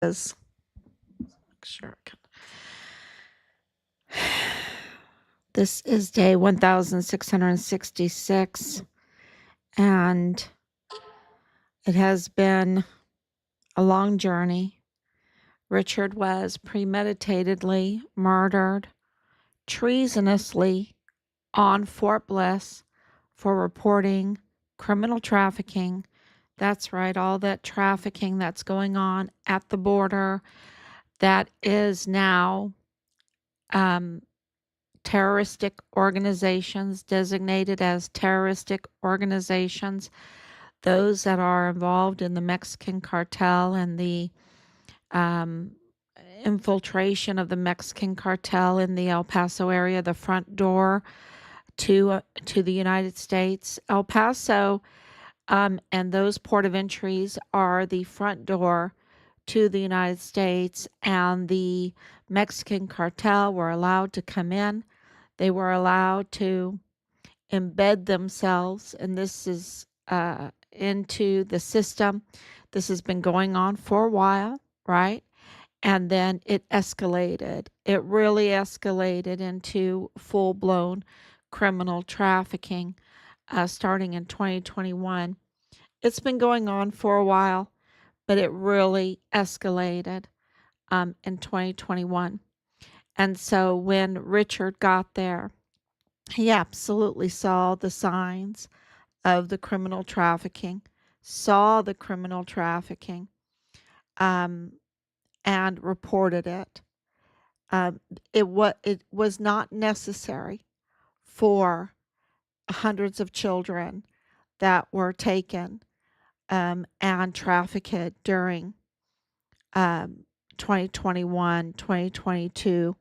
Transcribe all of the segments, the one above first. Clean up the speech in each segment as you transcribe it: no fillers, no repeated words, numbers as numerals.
is sure I can. This is day 1666, and it has been a long journey. Richard was premeditatedly murdered treasonously on Fort Bliss for reporting criminal trafficking. That's right, all that trafficking that's going on at the border that is now um, terroristic organizations, designated as terroristic organizations, those that are involved in the Mexican cartel and the um, infiltration of the Mexican cartel in the El Paso area, the front door to the United States. El Paso and those port of entries are the front door to the United States, and the Mexican cartel were allowed to come in. They were allowed to embed themselves, and this is into the system. This has been going on for a while, right? And then it escalated. It really escalated into full blown criminal trafficking starting in 2021. It's been going on for a while, but it really escalated in 2021. And so when Richard got there, he absolutely saw the signs of the criminal trafficking, saw the criminal trafficking, um, and reported it. Um, it was not necessary for hundreds of children that were taken and trafficked during um, 2021, 2022.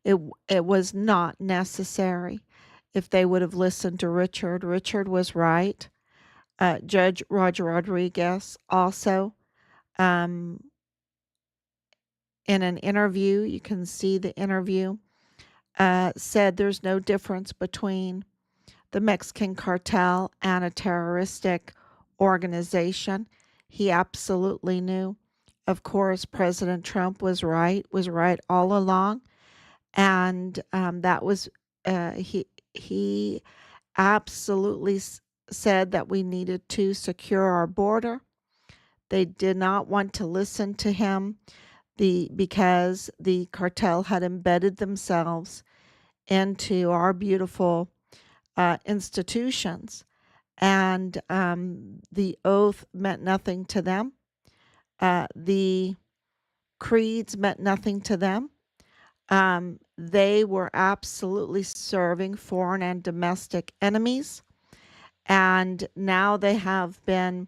It was not necessary if they would have listened to Richard. Richard was right. Judge Roger Rodriguez also, um, in an interview, you can see the interview, said there's no difference between the Mexican cartel and a terroristic organization. He absolutely knew. Of course, President Trump was right all along, and that was he absolutely said that we needed to secure our border. They did not want to listen to him because the cartel had embedded themselves into our beautiful institutions, and the oath meant nothing to them. The creeds meant nothing to them. They were absolutely serving foreign and domestic enemies, and now they have been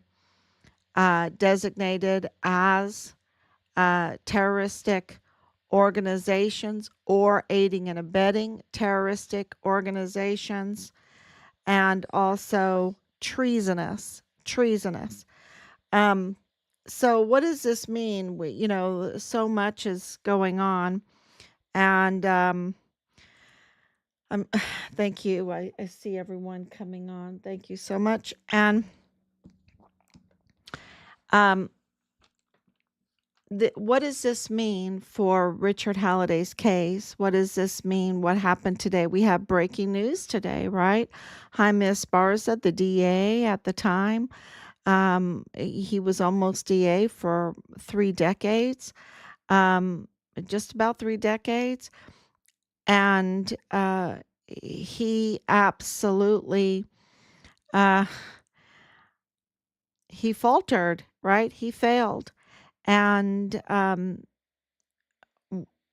designated as terroristic organizations or aiding and abetting terroristic organizations, and also treasonous. Um, so what does this mean? So much is going on, and thank you. I see everyone coming on. Thank you so much. And um, what does this mean for Richard Halliday's case? What does this mean? What happened today? We have breaking news today, right? Jaime Esparza, the DA at the time, he was almost DA for 3 decades, um, just about 3 decades, and he absolutely uh, he faltered, right? He failed, and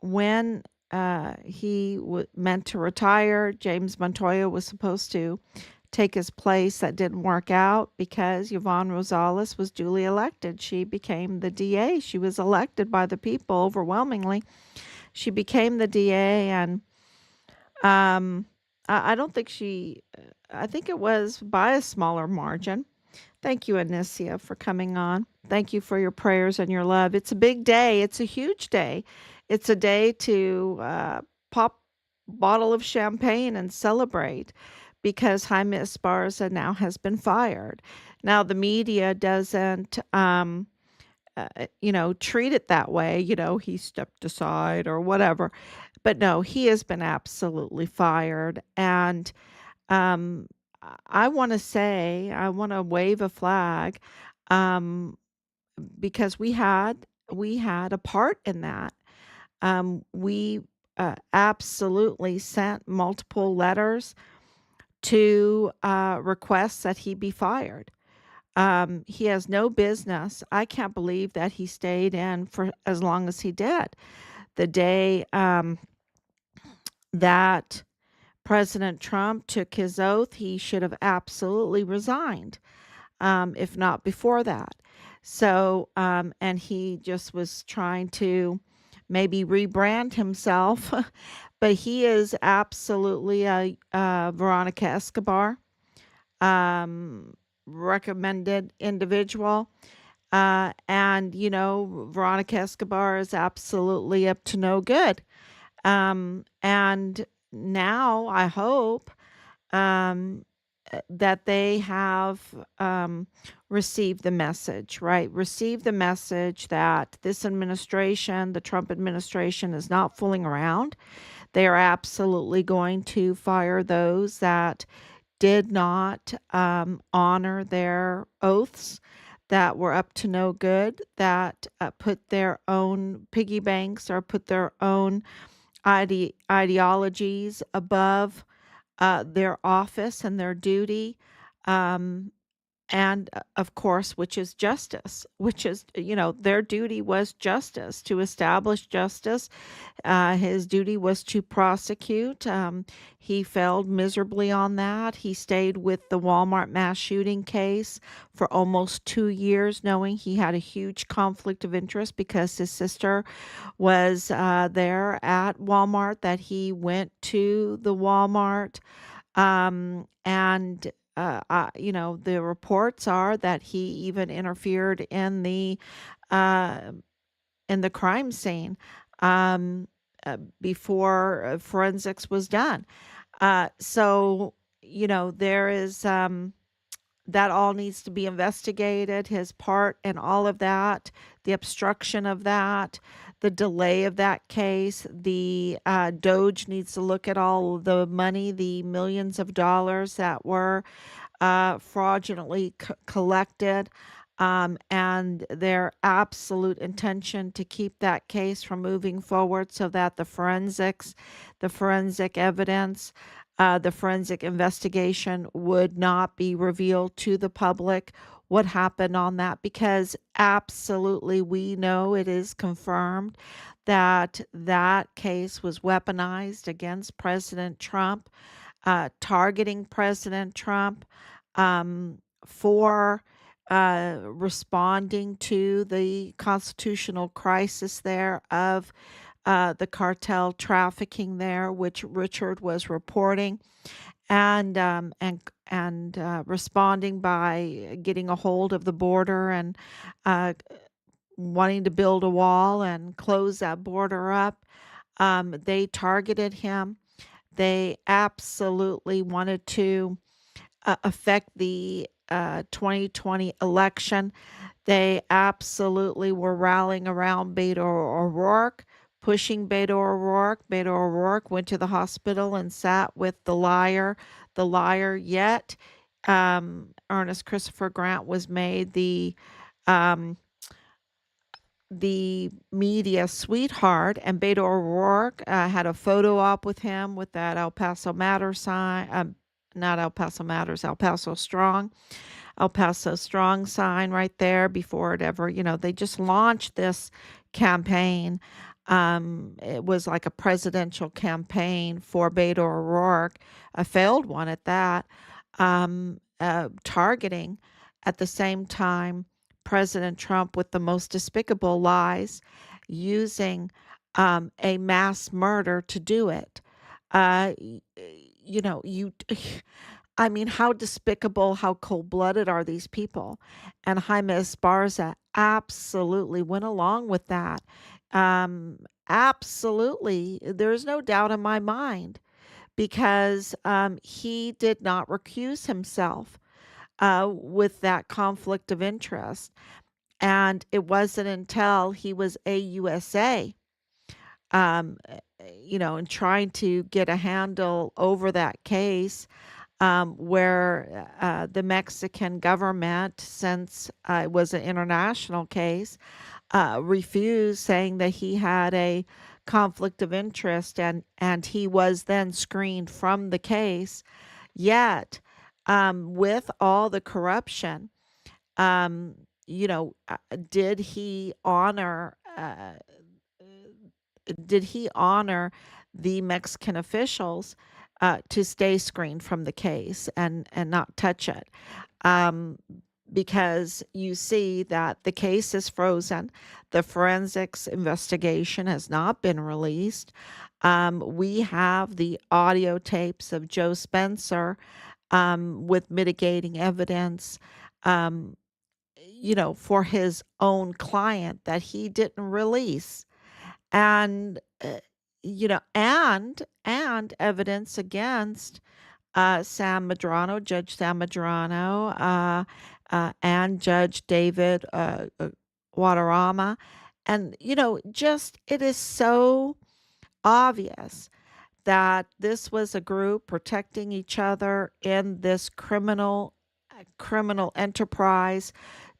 when he meant to retire, James Montoya was supposed to take his place. That didn't work out because Yvonne Rosales was duly elected. She became the DA. She was elected by the people overwhelmingly. She became the DA, and I don't think I think it was by a smaller margin. Thank you, Anicia, for coming on. Thank you for your prayers and your love. It's a big day. It's a huge day. It's a day to pop a bottle of champagne and celebrate because Jaime Esparza now has been fired. Now, the media doesn't treat it that way. He stepped aside or whatever. But no, he has been absolutely fired. And um, I want to say, I want to wave a flag, um, because we had a part in that. We absolutely sent multiple letters to request that he be fired. He has no business. I can't believe that he stayed in for as long as he did. The day that President Trump took his oath, he should have absolutely resigned, if not before that. So, and he just was trying to maybe rebrand himself, but he is absolutely a Veronica Escobar recommended individual. And, Veronica Escobar is absolutely up to no good. And now I hope um, that they have received the message, right? Received the message that this administration, the Trump administration, is not fooling around. They are absolutely going to fire those that did not honor their oaths, that were up to no good, that put their own piggy banks or put their own ideologies above their office and their duty. Um, and of course, which is justice, which is, their duty was justice, to establish justice. His duty was to prosecute. He failed miserably on that. He stayed with the Walmart mass shooting case for almost 2 years, knowing he had a huge conflict of interest because his sister was there at Walmart, that he went to the Walmart. And the reports are that he even interfered uh, in the crime scene before forensics was done. So there is that all needs to be investigated. His part in all of that, the obstruction of that, the delay of that case. The Doge needs to look at all of the money, the millions of dollars that were fraudulently collected, and their absolute intention to keep that case from moving forward so that the forensic evidence, the forensic investigation would not be revealed to the public what happened on that, because absolutely we know, it is confirmed, that that case was weaponized against President Trump, targeting President Trump for responding to the constitutional crisis there of the cartel trafficking there, which Richard was reporting, and responding by getting a hold of the border and uh, wanting to build a wall and close that border up. They targeted him. They absolutely wanted to affect the 2020 election. They absolutely were rallying around Beto O'Rourke, pushing Beto O'Rourke. Beto O'Rourke went to the hospital and sat with the liar yet. Ernest Christopher Grant was made um, the media sweetheart, and Beto O'Rourke had a photo op with him with that El Paso Matters sign, not El Paso Matters, El Paso Strong sign right there before it ever, they just launched this campaign. It was like a presidential campaign for Beto O'Rourke, a failed one at that, targeting at the same time President Trump with the most despicable lies, using a mass murder to do it. Uh, y- you I mean, how despicable, how cold-blooded are these people? And Jaime Esparza absolutely went along with that. Absolutely, there's no doubt in my mind, because he did not recuse himself with that conflict of interest. And it wasn't until he was AUSA, um, and trying to get a handle over that case, where the Mexican government, since it was an international case, refused, saying that he had a conflict of interest, and he was then screened from the case. Yet, with all the corruption, um, did he honor? Did he honor the Mexican officials to stay screened from the case and not touch it? Um, because you see that the case is frozen, the forensics investigation has not been released. We have the audio tapes of Joe Spencer with mitigating evidence. Um, for his own client that he didn't release, and and evidence against Sam Madrano, Judge Sam Madrano, and Judge David Guadarrama. And just it is so obvious that this was a group protecting each other in this criminal enterprise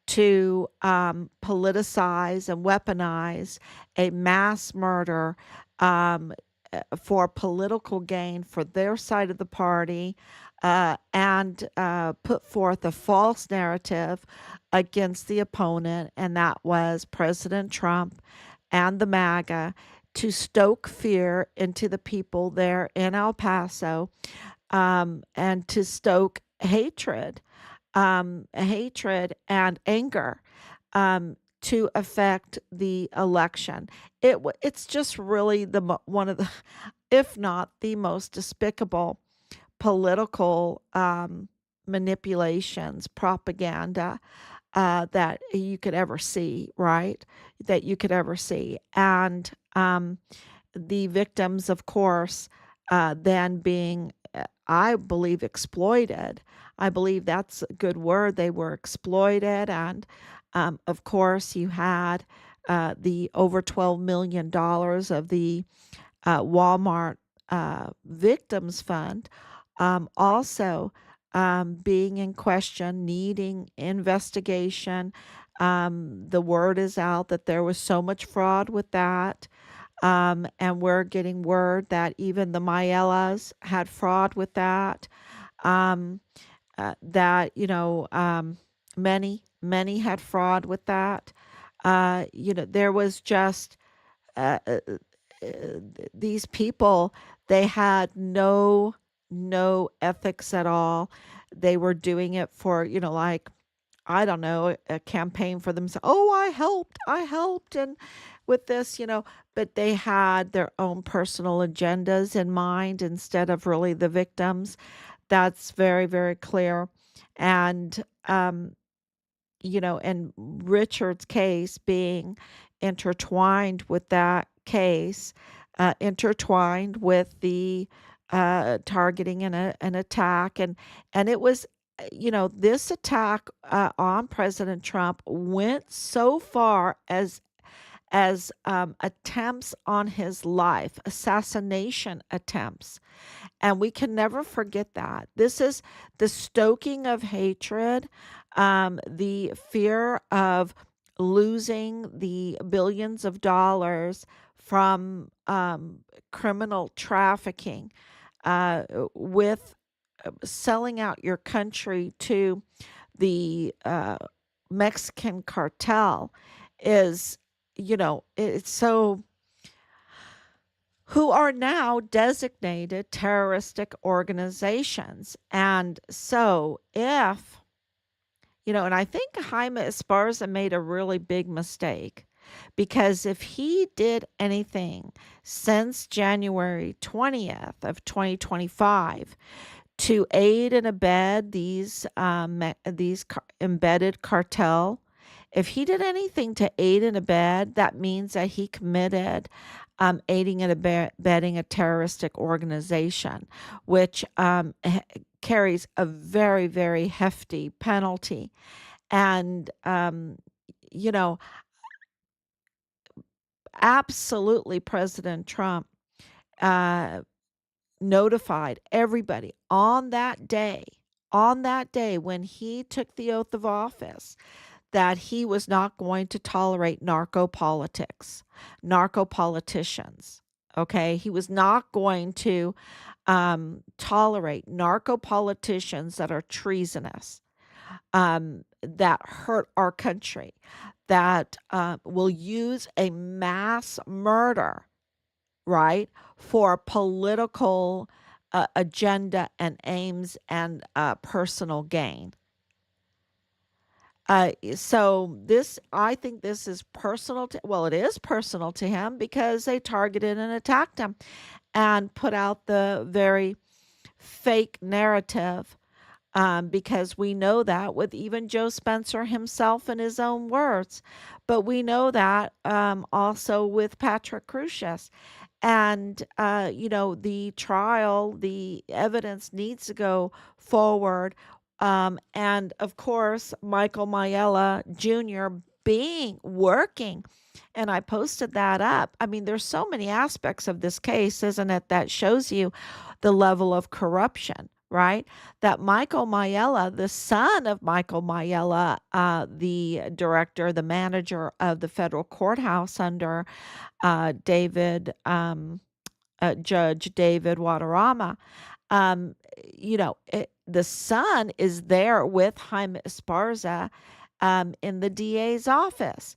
to politicize and weaponize a mass murder, um, for political gain for their side of the party, and put forth a false narrative against the opponent, and that was President Trump and the MAGA, to stoke fear into the people there in El Paso, and to stoke hatred and anger, to affect the election. It's just really one of the, if not the most despicable political manipulations, propaganda that you could ever see, right? That you could ever see. And the victims, of course, then being, I believe, exploited. I believe that's a good word. They were exploited. And of course, you had the over $12 million of the Walmart Victims Fund, also being in question, needing investigation. The word is out that there was so much fraud with that. And we're getting word that even the Mayellas had fraud with that. Um, that, many had fraud with that. There was just uh, uh, these people, they had no ethics at all. They were doing it for, like, I don't know, a campaign for themselves. Oh, I helped, and with this, but they had their own personal agendas in mind instead of really the victims. That's very, very clear. And, and Richard's case being intertwined with that case, intertwined with the targeting and an attack, and it was, this attack on President Trump went so far as attempts on his life, assassination attempts. And we can never forget that. This is the stoking of hatred, the fear of losing the billions of dollars from criminal trafficking, with selling out your country to the Mexican cartel is, it's so, who are now designated terroristic organizations. And so, and I think Jaime Esparza made a really big mistake, because if he did anything since January 20th of 2025 to aid and abet these embedded cartel, if he did anything to aid and abet, that means that he committed aiding and abetting a terroristic organization, which carries a very, very hefty penalty. And you know, absolutely President Trump uh, notified everybody on that day when he took the oath of office, that he was not going to tolerate narco politicians. Okay. He was not going to tolerate narco politicians that are treasonous, that hurt our country, that will use a mass murder, right, for political agenda and aims and personal gain. So this, I think this is personal to, well, it is personal to him because they targeted and attacked him and put out the very fake narrative, because we know that with even Joe Spencer himself in his own words. But we know that also with Patrick Crusius. And, the trial, the evidence needs to go forward. And of course, Michael Mayella Jr. working. And I posted that up. I mean, there's so many aspects of this case, isn't it, that shows you the level of corruption, right? That Michael Mayella, the son of Michael Mayella, the director, the manager of the federal courthouse under Judge David Waterama, the son is there with Jaime Esparza in the DA's office.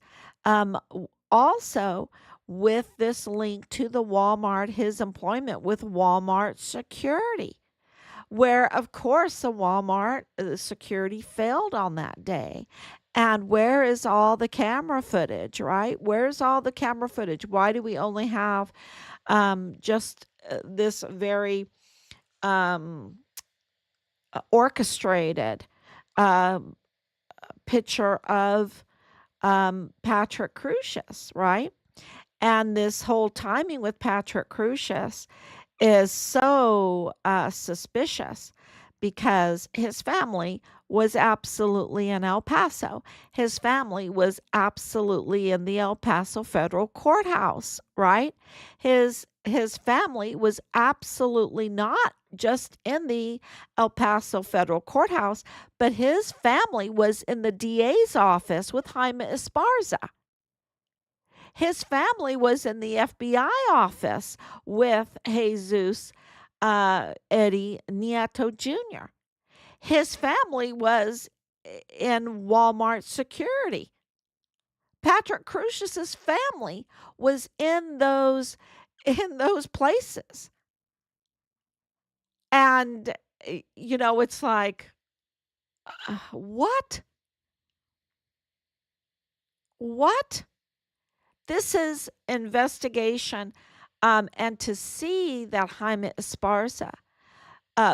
Also, with this link to the Walmart, his employment with Walmart security, where, of course, the Walmart security failed on that day. And where is all the camera footage, right? Where's all the camera footage? Why do we only have just this very um, orchestrated um, picture of Patrick Crusius, right? And this whole timing with Patrick Crusius is so suspicious because his family was absolutely in El Paso. His family was absolutely in the El Paso federal courthouse, right? His family was absolutely not just in the El Paso federal courthouse, but his family was in the DA's office with Jaime Esparza. His family was in the FBI office with Jesus Eddie Nieto Jr. His family was in Walmart security. Patrick Crusius's family was in those places. And it's like, what? What? This is investigation. And to see that Jaime Esparza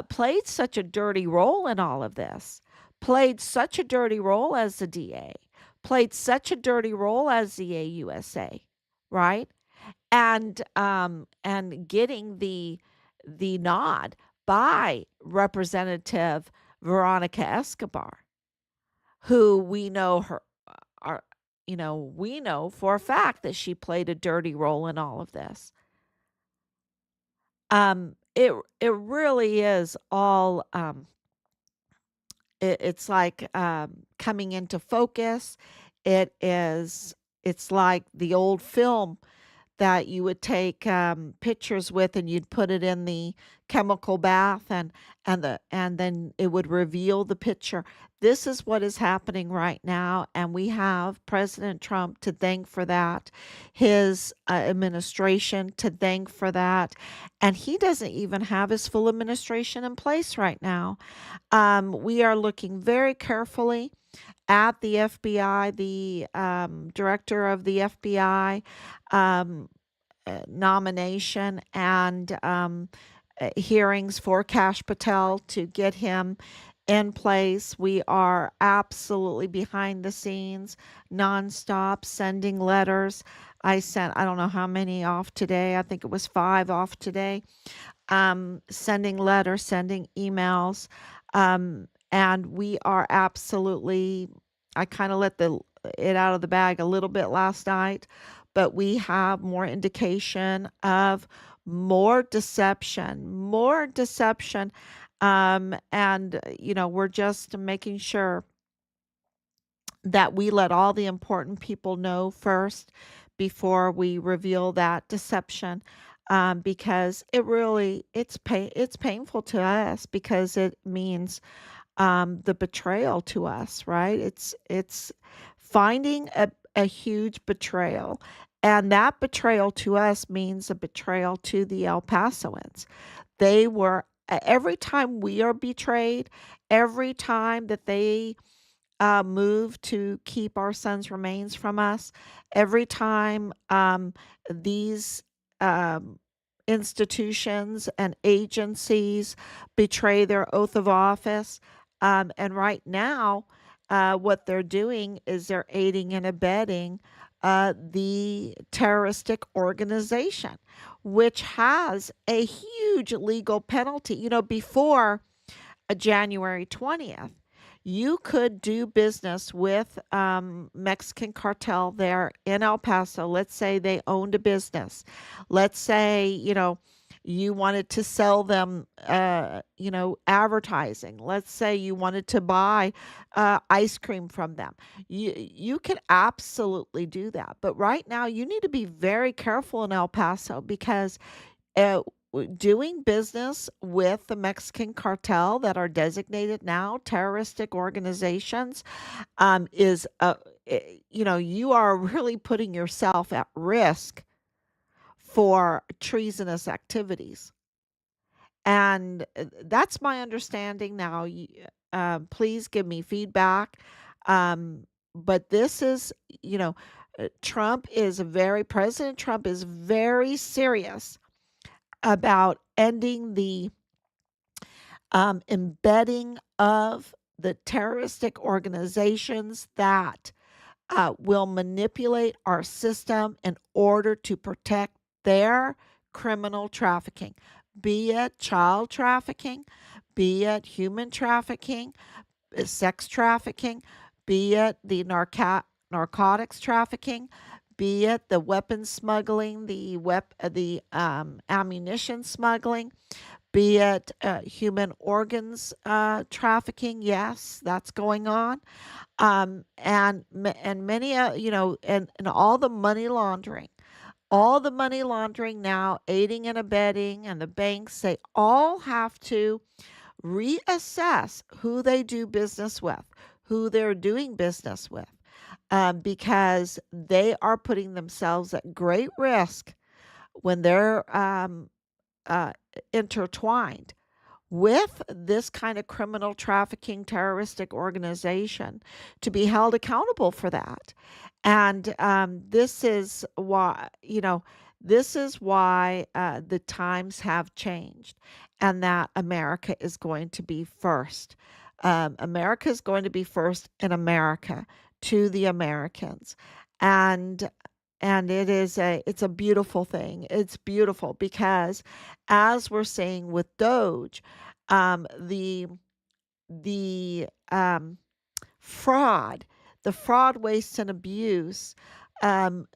played such a dirty role in all of this, played such a dirty role as the DA, played such a dirty role as the AUSA, right? And getting the nod by Representative Veronica Escobar, who we know her are we know for a fact that she played a dirty role in all of this. It really is all it's like coming into focus. It's like the old film that you would take pictures with, and you'd put it in the chemical bath, and then it would reveal the picture. This is what is happening right now, and we have President Trump to thank for that, his administration to thank for that, and he doesn't even have his full administration in place right now. We are looking very carefully at the FBI, the director of the FBI nomination, and hearings for Kash Patel to get him in place. We are absolutely behind the scenes, nonstop, sending letters. I don't know how many off today. I think it was 5 off today. Sending letters, sending emails. And we are absolutely, I kind of let it out of the bag a little bit last night, but we have more indication of more deception. And, we're just making sure that we let all the important people know first before we reveal that deception, because it's painful to us because it means the betrayal to us, right? It's finding a huge betrayal. And that betrayal to us means a betrayal to the El Pasoans. Every time we are betrayed, every time that they move to keep our son's remains from us, every time these um, institutions and agencies betray their oath of office. And right now, what they're doing is they're aiding and abetting the terroristic organization, which has a huge legal penalty. Before January 20th, you could do business with Mexican cartel there in El Paso. Let's say they owned a business. Let's say, you wanted to sell them, advertising. Let's say you wanted to buy ice cream from them. You can absolutely do that. But right now, you need to be very careful in El Paso because uh, doing business with the Mexican cartel that are designated now terroristic organizations is you are really putting yourself at risk for treasonous activities. And that's my understanding now. Please give me feedback. But this is, you know, President Trump is very serious about ending the embedding of the terroristic organizations that will manipulate our system in order to protect their criminal trafficking, be it child trafficking, be it human trafficking, sex trafficking, be it the narcotics trafficking, be it the weapons smuggling, the ammunition smuggling, be it human organs trafficking. Yes, that's going on. And many, and all the money laundering now, aiding and abetting, and the banks, they all have to reassess who they do business with, who they're doing business with, because they are putting themselves at great risk when they're uh, intertwined with this kind of criminal trafficking terroristic organization to be held accountable for that. And this is why the times have changed and that America is going to be first. America is going to be first in America to the Americans. And it's a beautiful thing. It's beautiful because as we're seeing with Doge, the fraud, the fraud, waste, and abuse, um,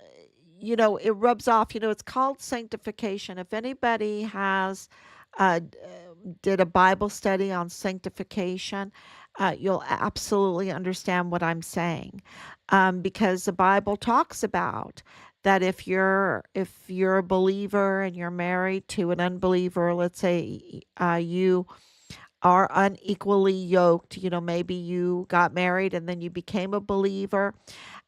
it rubs off. It's called sanctification. If anybody has did a Bible study on sanctification, you'll absolutely understand what I'm saying, because the Bible talks about that if you're a believer and you're married to an unbeliever, let's say you are unequally yoked. Maybe you got married and then you became a believer.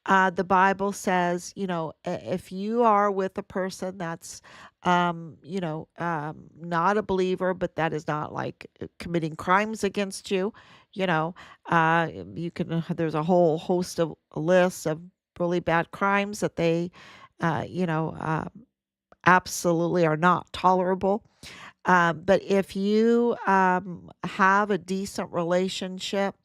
The Bible says, if you are with a person that's, not a believer, but that is not like committing crimes against you, you know, there's a whole host of lists of really bad crimes that they, uh, you know, uh, absolutely are not tolerable. But if you have a decent relationship,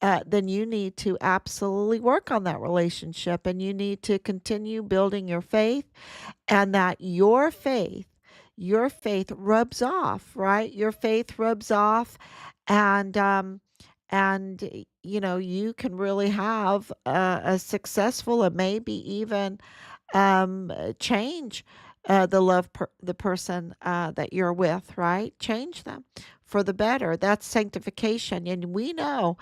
then you need to absolutely work on that relationship and you need to continue building your faith, and that your faith rubs off, right? Your faith rubs off, and you can really have a successful and maybe even change the person that you're with, right? Change them for the better. That's sanctification. And we know,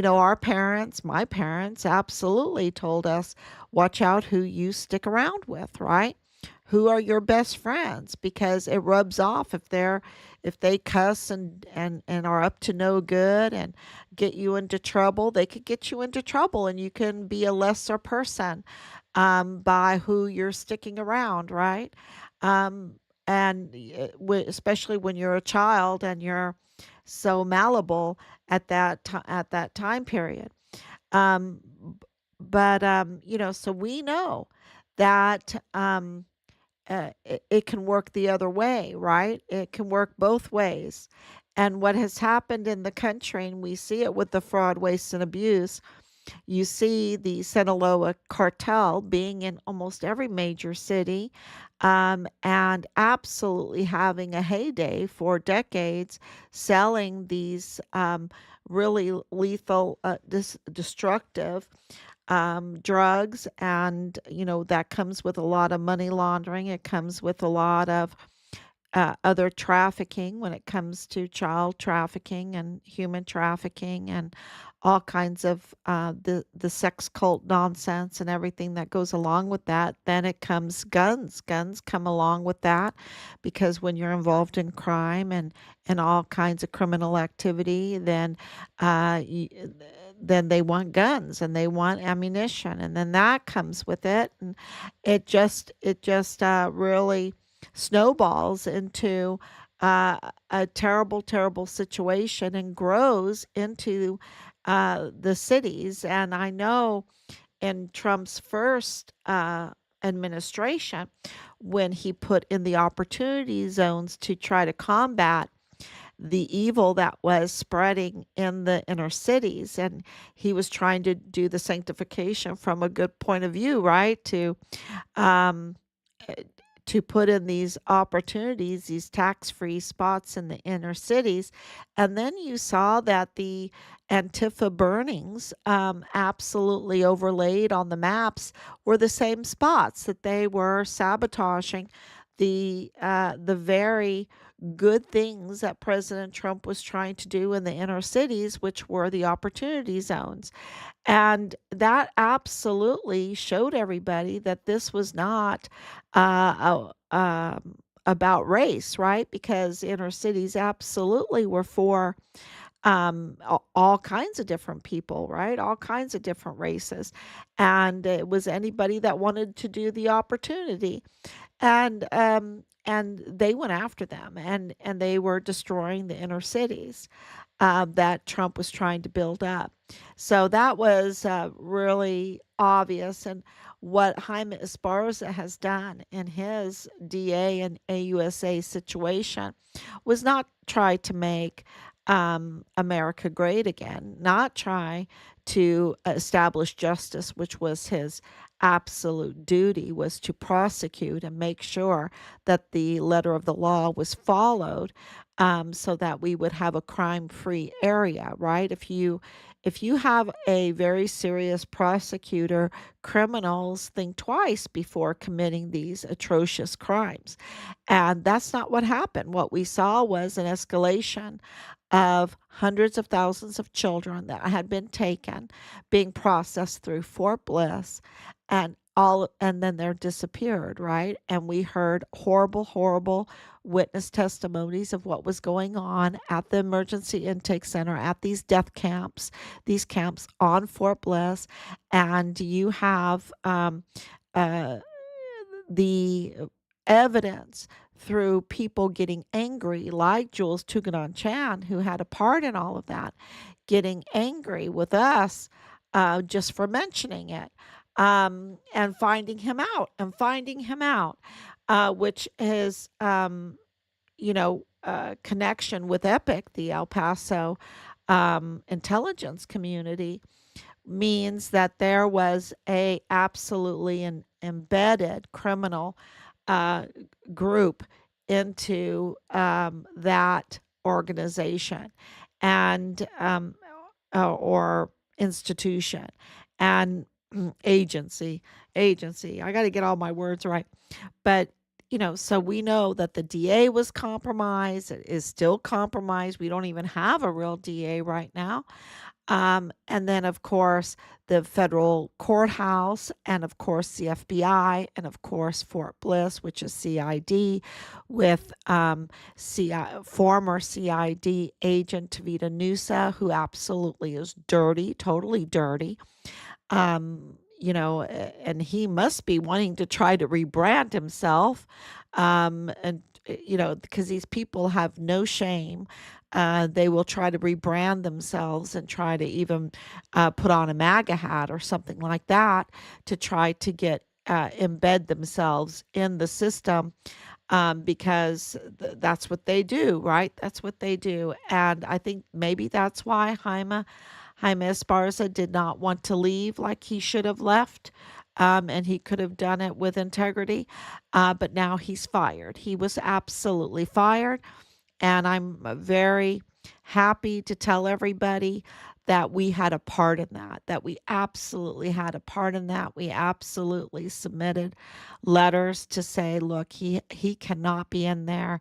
our parents, my parents absolutely told us, watch out who you stick around with, right? Who are your best friends? Because it rubs off if they cuss and are up to no good and get you into trouble. They could get you into trouble, and you can be a lesser person by who you're sticking around, right? Um, and especially when you're a child and you're so malleable at that time period. Um, but so we know that it can work the other way, right? It can work both ways. And what has happened in the country, and we see it with the fraud, waste, and abuse, you see the Sinaloa cartel being in almost every major city, and absolutely having a heyday for decades, selling these really lethal, destructive drugs. And, that comes with a lot of money laundering. It comes with a lot of other trafficking when it comes to child trafficking and human trafficking and all kinds of the sex cult nonsense and everything that goes along with that. Then it comes guns. Guns come along with that because when you're involved in crime and all kinds of criminal activity, uh, y- then they want guns and they want ammunition, and then that comes with it, and it just really snowballs into a terrible, terrible situation and grows into the cities. And I know in Trump's first administration, when he put in the opportunity zones to try to combat the evil that was spreading in the inner cities, and he was trying to do the sanctification from a good point of view, right? Um, uh, to put in these opportunities, these tax-free spots in the inner cities. And then you saw that the Antifa burnings, absolutely overlaid on the maps, were the same spots that they were sabotaging the very good things that President Trump was trying to do in the inner cities, which were the opportunity zones. And that absolutely showed everybody that this was not about race, right? Because inner cities absolutely were for all kinds of different people, right? All kinds of different races. And it was anybody that wanted to do the opportunity. And they went after them, and they were destroying the inner cities that Trump was trying to build up. So that was really obvious. And what Jaime Esparza has done in his DA and AUSA situation was not try to make America great again, not try to establish justice, which was his absolute duty, was to prosecute and make sure that the letter of the law was followed, so that we would have a crime-free area, right? If you have a very serious prosecutor, criminals think twice before committing these atrocious crimes. And that's not what happened. What we saw was an escalation of hundreds of thousands of children that had been taken, being processed through Fort Bliss, and then they're disappeared, right? And we heard horrible, horrible witness testimonies of what was going on at the emergency intake center, at these camps on Fort Bliss. And you have uh, the evidence through people getting angry, like Jules Tuganon Chan, who had a part in all of that, getting angry with us just for mentioning it, and finding him out, which is, connection with EPIC, the El Paso intelligence community, means that there was a absolutely an embedded criminal uh, group into that organization, and or institution and agency. Agency. I got to get all my words right. But, so we know that the DA was compromised, it is still compromised. We don't even have a real DA right now. And then, of course, the federal courthouse, and of course, the FBI, and of course, Fort Bliss, which is CID, with former CID agent Tavita Nusa, who absolutely is dirty, totally dirty. And he must be wanting to try to rebrand himself. Because these people have no shame. They will try to rebrand themselves and try to even put on a MAGA hat or something like that to try to get embed themselves in the system, because that's what they do, right? That's what they do. And I think maybe that's why Jaime Esparza did not want to leave like he should have left. And he could have done it with integrity. But now he's fired. He was absolutely fired. And I'm very happy to tell everybody that we had a part in that, that we absolutely had a part in that. We absolutely submitted letters to say, look, he cannot be in there.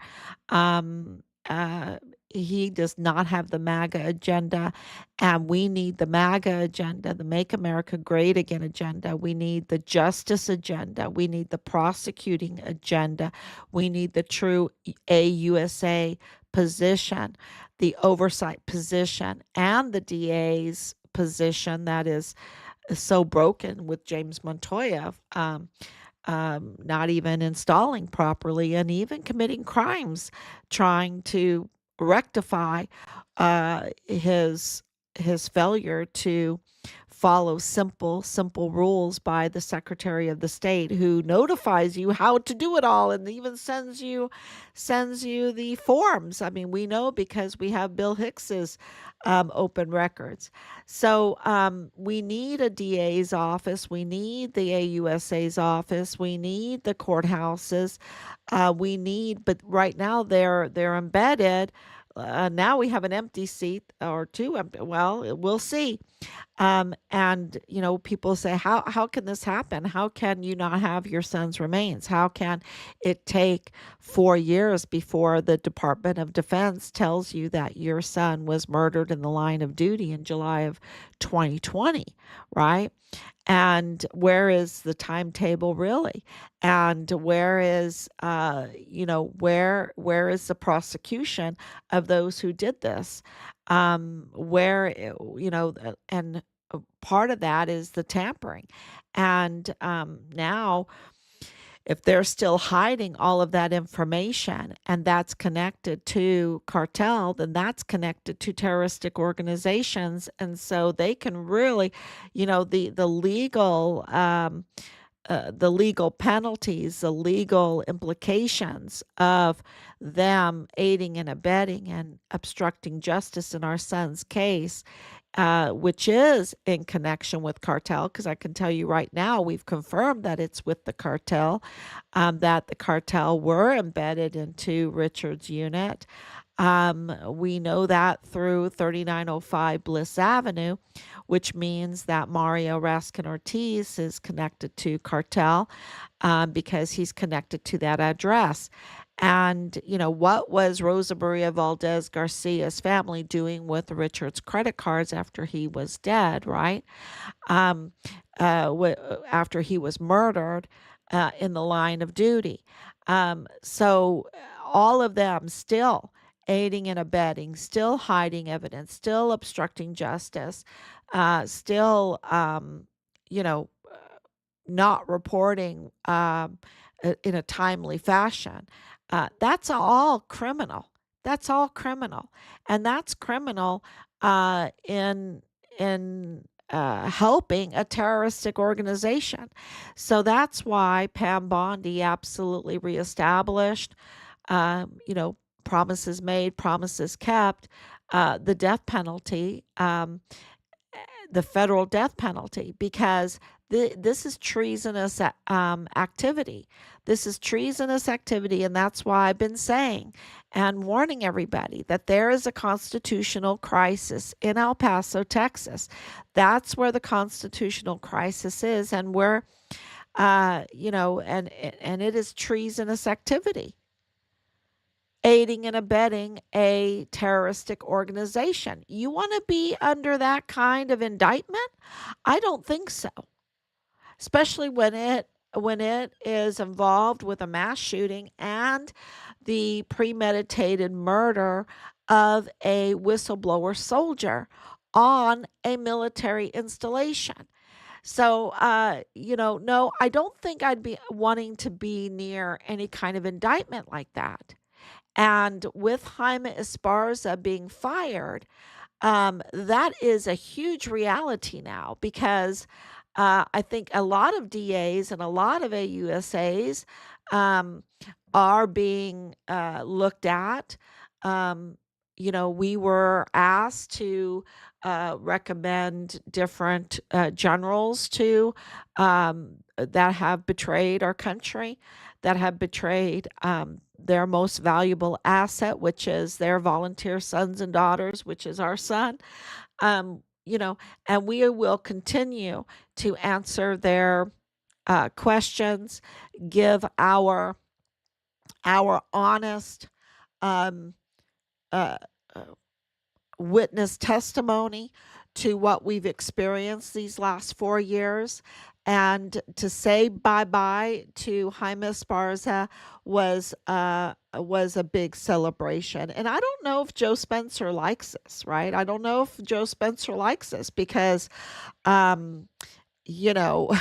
Um, uh, he does not have the MAGA agenda, and we need the MAGA agenda, the Make America Great Again agenda. We need the justice agenda. We need the prosecuting agenda. We need the true AUSA position, the oversight position, and the DA's position that is so broken with James Montoya, not even installing properly and even committing crimes, trying to rectify his failure to follow simple rules by the Secretary of the State, who notifies you how to do it all and even sends you the forms. I mean, we know because we have Bill Hicks's open records. So we need a DA's office. We need the AUSA's office. We need the courthouses. But right now they're embedded. Now we have an empty seat or two. Well, we'll see. And people say, how can this happen? How can you not have your son's remains? How can it take 4 years before the Department of Defense tells you that your son was murdered in the line of duty in July of 2020, right? And where is the timetable really? And where is where is the prosecution of those who did this? Where and part of that is the tampering. And now, if they're still hiding all of that information and that's connected to cartel, then that's connected to terroristic organizations. And so they can really, the legal penalties, the legal implications of them aiding and abetting and obstructing justice in our son's case, which is in connection with cartel, because I can tell you right now, we've confirmed that it's with the cartel, that the cartel were embedded into Richard's unit. We know that through 3905 Bliss Avenue, which means that Mario Raskin Ortiz is connected to cartel, because he's connected to that address. And, what was Rosa Maria Valdez Garcia's family doing with Richard's credit cards after he was dead, right? Um, After he was murdered in the line of duty. So all of them still aiding and abetting, still hiding evidence, still obstructing justice, still, you know, not reporting in a timely fashion. That's all criminal. That's all criminal, and that's criminal in helping a terroristic organization. So that's why Pam Bondi absolutely reestablished, promises made, promises kept, the death penalty. the federal death penalty, because this is treasonous activity. This is treasonous activity, and that's why I've been saying and warning everybody that there is a constitutional crisis in El Paso, Texas. That's where the constitutional crisis is, and where, and it is treasonous activity, aiding and abetting a terroristic organization. You want to be under that kind of indictment? I don't think so. Especially when it is involved with a mass shooting and the premeditated murder of a whistleblower soldier on a military installation. So, no, I don't think I'd be wanting to be near any kind of indictment like that. And with Jaime Esparza being fired, that is a huge reality now, because I think a lot of DAs and a lot of AUSAs um, are being looked at. We were asked to recommend different generals to that have betrayed our country, that have betrayed their most valuable asset, which is their volunteer sons and daughters, which is our son. Um, you know, and we will continue to answer their questions, give our honest um, uh, uh, witness testimony to what we've experienced these last 4 years. And to say bye bye to Jaime Esparza was a big celebration. And I don't know if Joe Spencer likes this, right? I don't know if Joe Spencer likes this, because um, you know,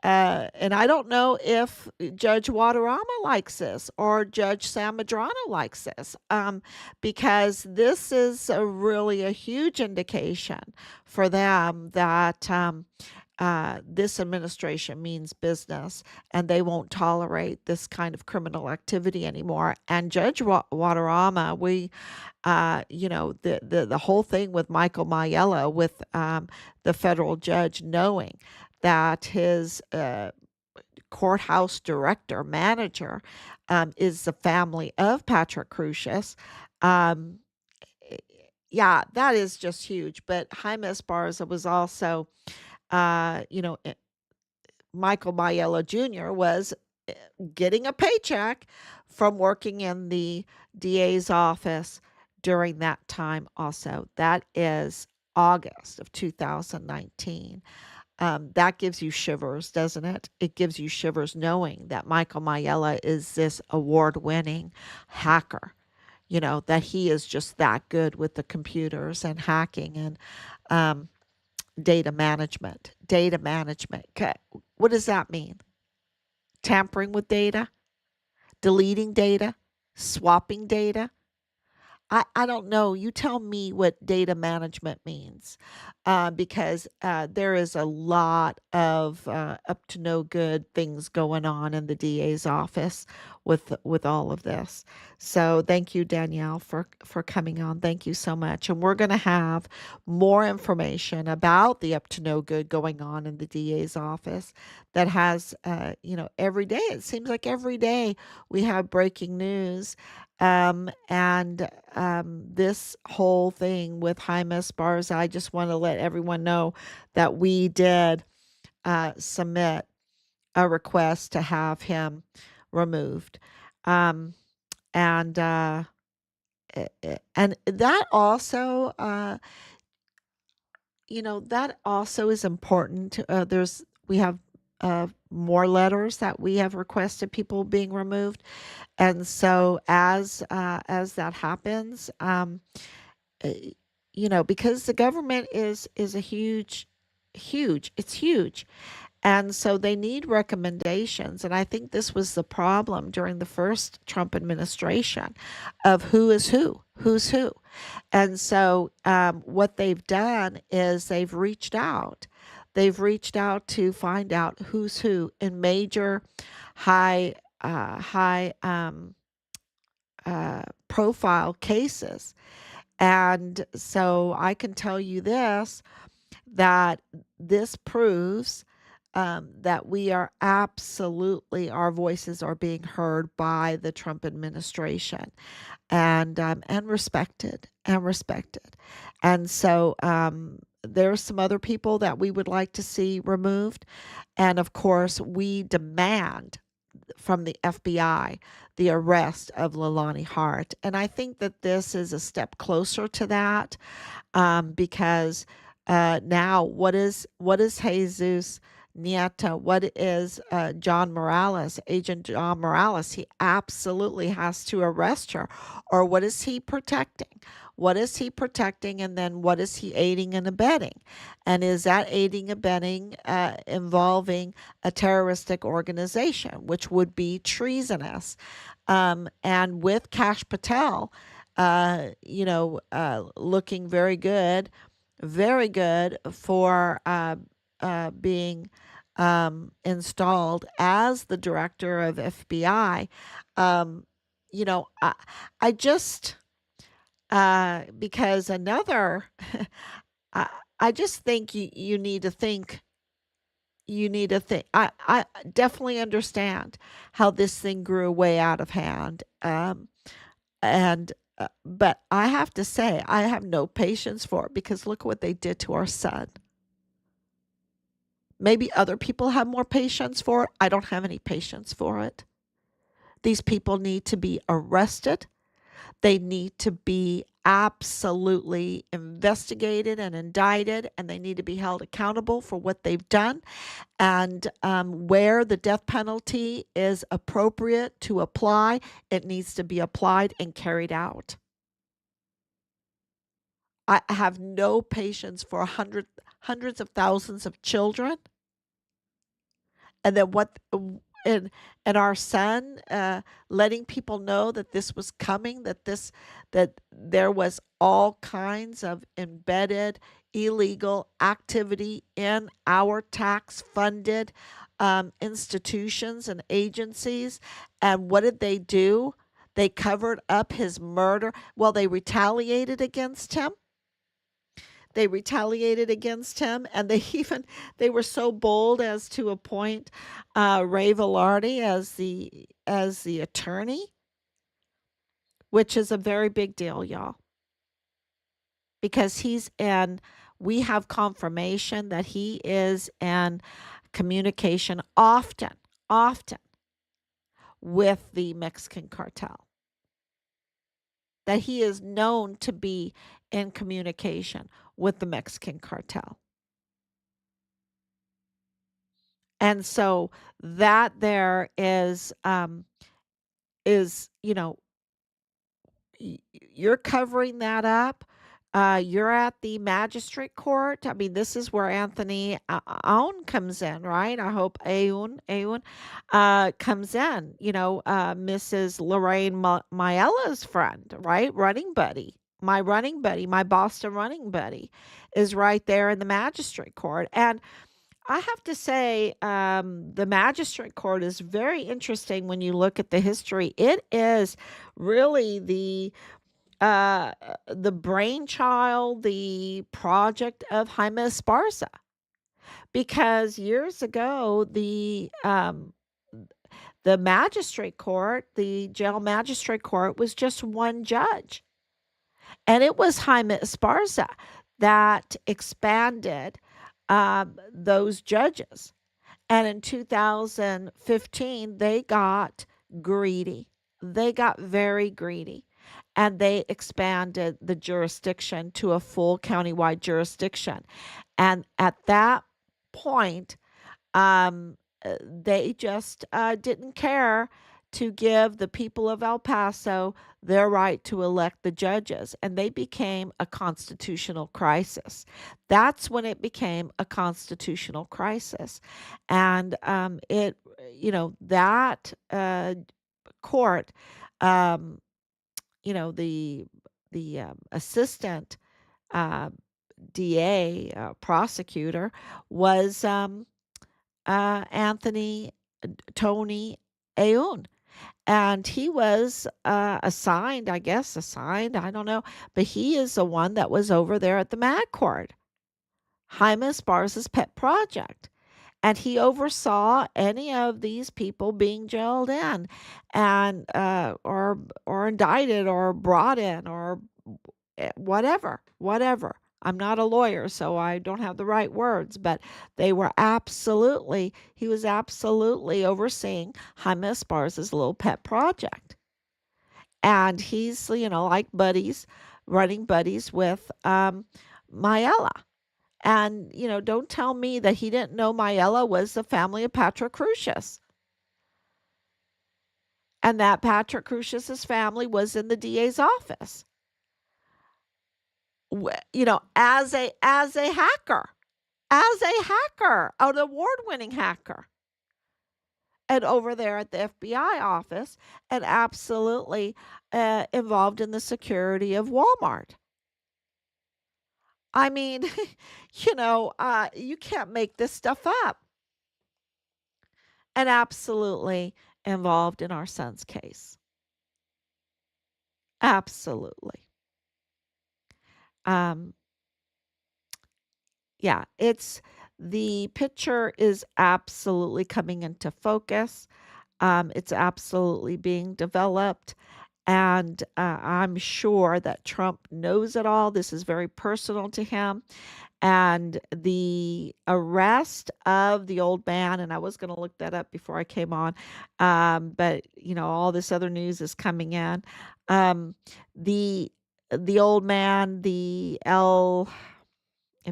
and I don't know if Judge Waterama likes this, or Judge Sam Madrano likes this, because this is really a huge indication for them that this administration means business, and they won't tolerate this kind of criminal activity anymore. And Judge Waterama, the whole thing with Michael Maiella, with the federal judge knowing that his courthouse director, manager, is the family of Patrick Crusius. Um, yeah, that is just huge. But Jaime Esparza was also, uh, you know, eh, Michael Maiella Jr. was getting a paycheck from working in the DA's office during that time also. That is August of 2019. That gives you shivers, doesn't it? It gives you shivers knowing that Michael Maiella is this award winning hacker, that he is just that good with the computers and hacking and um, data management. Data management. What does that mean? Tampering with data, deleting data, swapping data. I don't know. You tell me what data management means, because there is a lot of up to no good things going on in the DA's office with all of this. So thank you, Danielle, for coming on. Thank you so much. And we're going to have more information about the up to no good going on in the DA's office. That has, every day. It seems like every day we have breaking news. And this whole thing with Jaime Esparza, I just want to let everyone know that we did submit a request to have him removed. Um, and and that also, that also is important. We have more letters that we have requested people being removed. And so as that happens, uh, because the government is a huge, it's huge. And so they need recommendations. And I think this was the problem during the first Trump administration of who is who's who. And so what they've done is they've reached out. They've reached out to find out who's who in major high profile cases. And so I can tell you this, that this proves that we are absolutely, our voices are being heard by the Trump administration, and respected and respected. And so there are some other people that we would like to see removed. And of course, we demand from the FBI the arrest of Leilani Hart. And I think that this is a step closer to that, because now what is Jesus Nieto? What is John Morales, Agent John Morales? He absolutely has to arrest her. Or what is he protecting? What is he protecting? And then what is he aiding and abetting? And is that aiding and abetting involving a terroristic organization, which would be treasonous? And with Kash Patel, looking very good for being installed as the director of FBI. Um, I just because another, I, I just think you need to think. You need to think. I definitely understand how this thing grew way out of hand. And but I have to say, I have no patience for it, because look what they did to our son. Maybe other people have more patience for it. I don't have any patience for it. These people need to be arrested. They need to be absolutely investigated and indicted, and they need to be held accountable for what they've done. And where the death penalty is appropriate to apply, it needs to be applied and carried out. I have no patience for hundreds of thousands of children, and then and our son letting people know that this was coming, that there was all kinds of embedded illegal activity in our tax funded institutions and agencies. And what did they do? They covered up his murder. Well, they retaliated against him, and they were so bold as to appoint Ray Velarde as the attorney, which is a very big deal, y'all, because we have confirmation that he is in communication often with the Mexican cartel, that he is known to be in communication with the Mexican cartel. And so that there is, you're covering that up. You're at the magistrate court. I mean, this is where Anthony Aoun comes in, right? I hope Aoun comes in. Mrs. Lorraine Maella's friend, right? Running buddy, my Boston running buddy, is right there in the magistrate court. And I have to say, the magistrate court is very interesting when you look at the history. It is really uh, the brainchild, the project of Jaime Esparza, because years ago the magistrate court, the jail magistrate court, was just one judge, and it was Jaime Esparza that expanded those judges. And in 2015, they got greedy. They got very greedy. And they expanded the jurisdiction to a full countywide jurisdiction. And at that point, they just didn't care to give the people of El Paso their right to elect the judges, and they became a constitutional crisis. That's when it became a constitutional crisis. And that court, um, the assistant uh, DA prosecutor was Anthony Tony Aoun. And he was assigned, I don't know, but he is the one that was over there at the Mag Court. Jaime Esparza's pet project. And he oversaw any of these people being jailed in and or indicted or brought in or whatever. I'm not a lawyer, so I don't have the right words, but he was absolutely overseeing Jaime Esparza's little pet project. And he's, like buddies, running buddies with Mayella. And, don't tell me that he didn't know Mayella was the family of Patrick Crusius. And that Patrick Crusius's family was in the DA's office. As a hacker, an award-winning hacker. And over there at the FBI office, and absolutely involved in the security of Walmart. I mean, you can't make this stuff up. And absolutely involved in our son's case. Absolutely. Um, yeah, the picture is absolutely coming into focus. It's absolutely being developed. And I'm sure that Trump knows it all. This is very personal to him. And the arrest of the old man, and I was going to look that up before I came on, but all this other news is coming in. Um, the the old man, it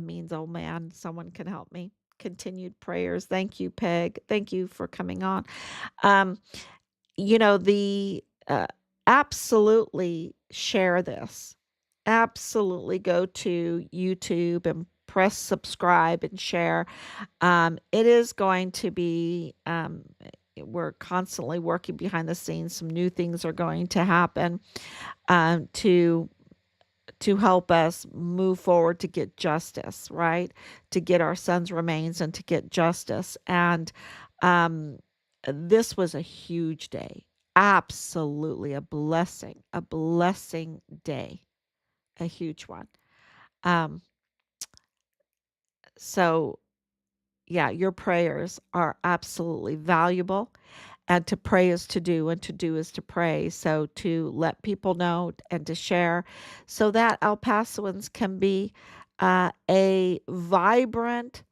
means old man. Someone can help me. Continued prayers. Thank you, Peg. Thank you for coming on. Um, the absolutely share this. Absolutely go to YouTube and press subscribe and share. It is going to be, we're constantly working behind the scenes. Some new things are going to happen to help us move forward to get justice, right? To get our son's remains and to get justice. And this was a huge day. Absolutely a blessing day, a huge one. Um, so yeah, your prayers are absolutely valuable. And to pray is to do, and to do is to pray. So to let people know and to share so that El Pasoans can be a vibrant,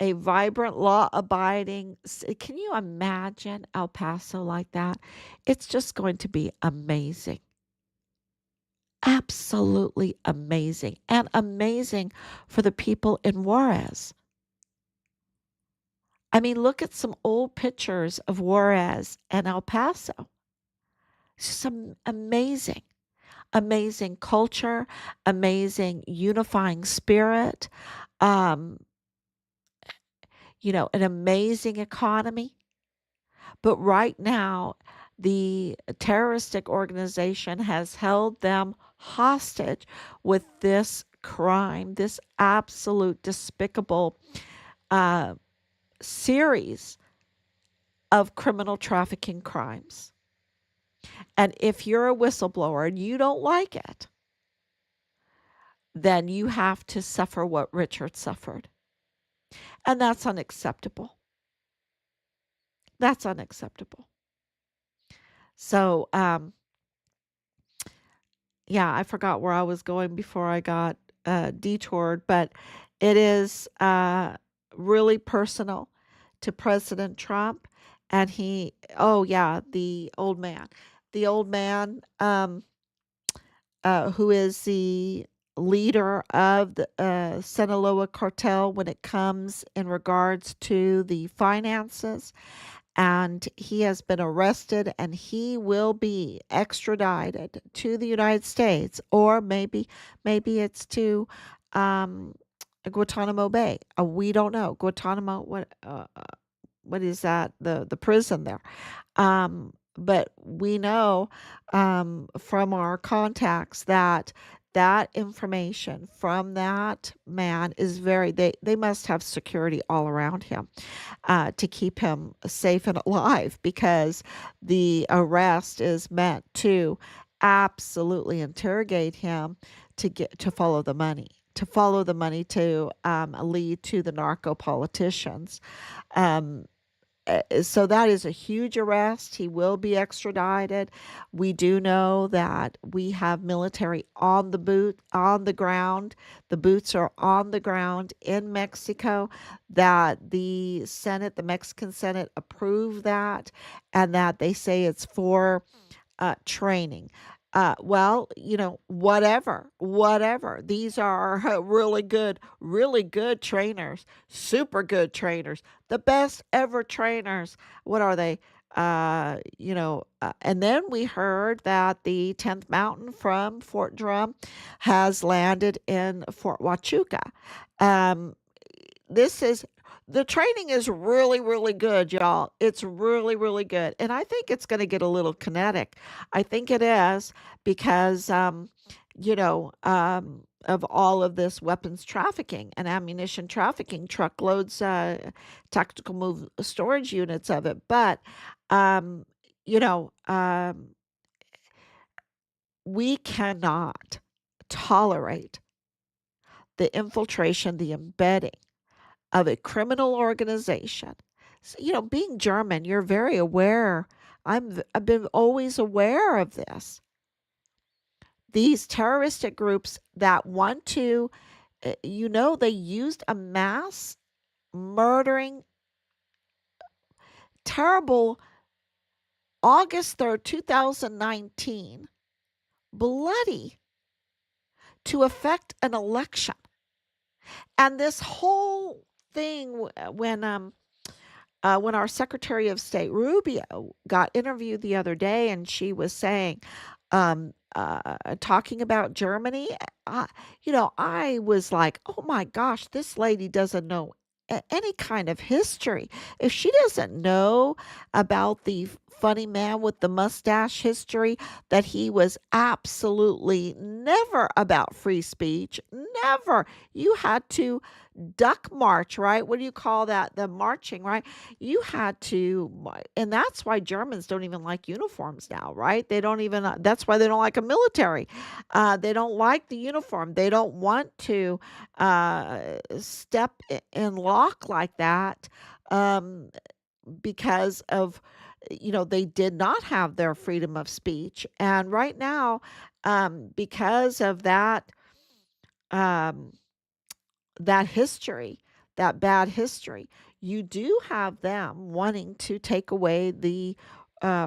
law abiding. Can you imagine El Paso like that? It's just going to be amazing. Absolutely amazing. And amazing for the people in Juarez. I mean, look at some old pictures of Juarez and El Paso. It's just amazing, amazing culture, amazing unifying spirit, um, an amazing economy. But right now, the terroristic organization has held them hostage with this crime, this absolute despicable uh, series of criminal trafficking crimes. And if you're a whistleblower and you don't like it, then you have to suffer what Richard suffered. And that's unacceptable. That's unacceptable. So, yeah, I forgot where I was going before I got detoured, but it is really personal to President Trump. And oh, yeah, the old man. The old man who is the leader of the Sinaloa cartel when it comes in regards to the finances. And he has been arrested and he will be extradited to the United States, or maybe it's to Guantanamo Bay. We don't know. Guantanamo, what is that? The prison there. But we know from our contacts that information from that man is they must have security all around him to keep him safe and alive, because the arrest is meant to absolutely interrogate him to follow the money, to follow the money to lead to the narco politicians. Um, so that is a huge arrest. He will be extradited. We do know that we have military on the ground. The boots are on the ground in Mexico. That the Mexican Senate approved that, and that they say it's for training. Well, whatever. These are really good trainers, super good trainers, the best ever trainers. What are they? And then we heard that the 10th Mountain from Fort Drum has landed in Fort Huachuca. Um, this is the training is really good, y'all. It's really good. And I think it's going to get a little kinetic. I think it is because of all of this weapons trafficking and ammunition trafficking, truckloads, tactical move storage units of it. But um, you know, um, we cannot tolerate the infiltration, the embedding of a criminal organization. So, being German, you're very aware. I've been always aware of this. These terroristic groups that want to, they used a mass murdering, terrible August 3rd, 2019, bloody, to affect an election. And this whole thing, when our Secretary of State Rubio got interviewed the other day, and she was saying, talking about Germany, I was like, oh my gosh, this lady doesn't know any kind of history. If she doesn't know about the funny man with the mustache history, that he was absolutely never about free speech, never. You had to duck march, right? What do you call that? The marching, right? You had to, and that's why Germans don't even like uniforms now, right? They don't even, that's why they don't like a military. They don't like the uniform. They don't want to step in lock like that, um, because of, they did not have their freedom of speech. And right now, because of um, that history, that bad history, you do have them wanting to take away the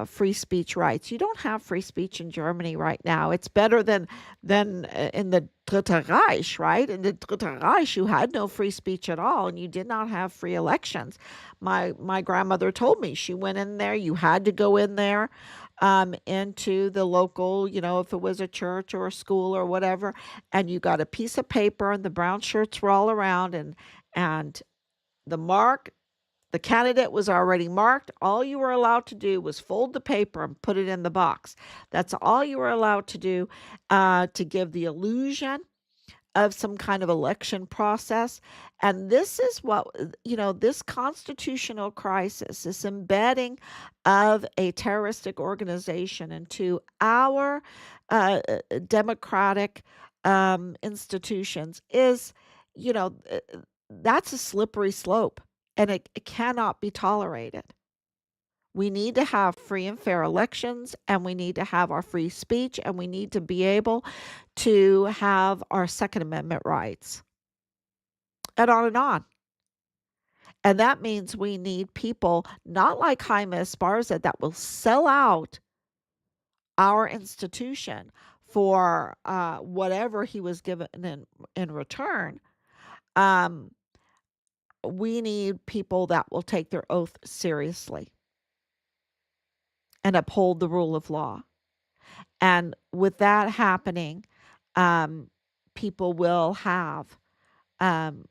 free speech rights. You don't have free speech in Germany right now. It's better than in the Dritte Reich, right? In the Dritte Reich, you had no free speech at all, and you did not have free elections. My grandmother told me she went in there. You had to go in there, into the local, if it was a church or a school or whatever, and you got a piece of paper, and the brown shirts were all around, and the mark, the candidate was already marked. All you were allowed to do was fold the paper and put it in the box. That's all you were allowed to do, to give the illusion of some kind of election process. And this is what, this constitutional crisis, this embedding of a terroristic organization into our democratic institutions is, that's a slippery slope, and it cannot be tolerated. We need to have free and fair elections, and we need to have our free speech, and we need to be able to have our Second Amendment rights, and on and on. And that means we need people not like Jaime Esparza that will sell out our institution for whatever he was given in return. Um, we need people that will take their oath seriously and uphold the rule of law. And with that happening, um, people will have um,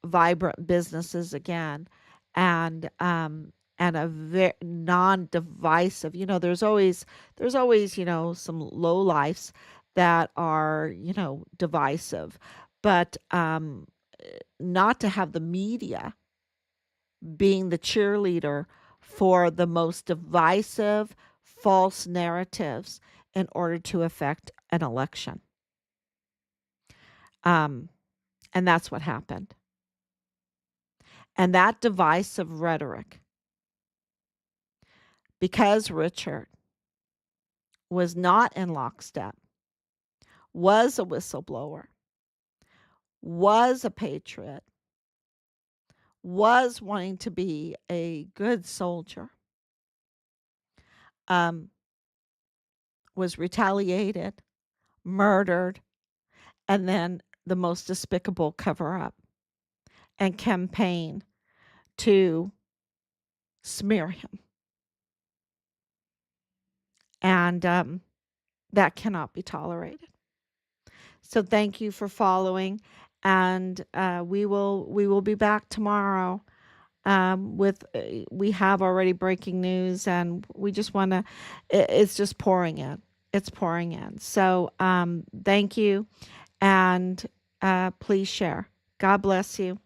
vibrant businesses again, and a very non-divisive. There's always some low lifes that are divisive, but not to have the media being the cheerleader for the most divisive, false narratives in order to affect an election. Um, And that's what happened. And that divisive rhetoric, because Richard was not in lockstep, was a whistleblower, was a patriot, was wanting to be a good soldier, um, was retaliated, murdered, and then the most despicable cover up and campaign to smear him. And that cannot be tolerated. So thank you for following, and we will be back tomorrow with we have already breaking news, and we just want to. It's just pouring in. It's pouring in. So thank you, and please share. God bless you.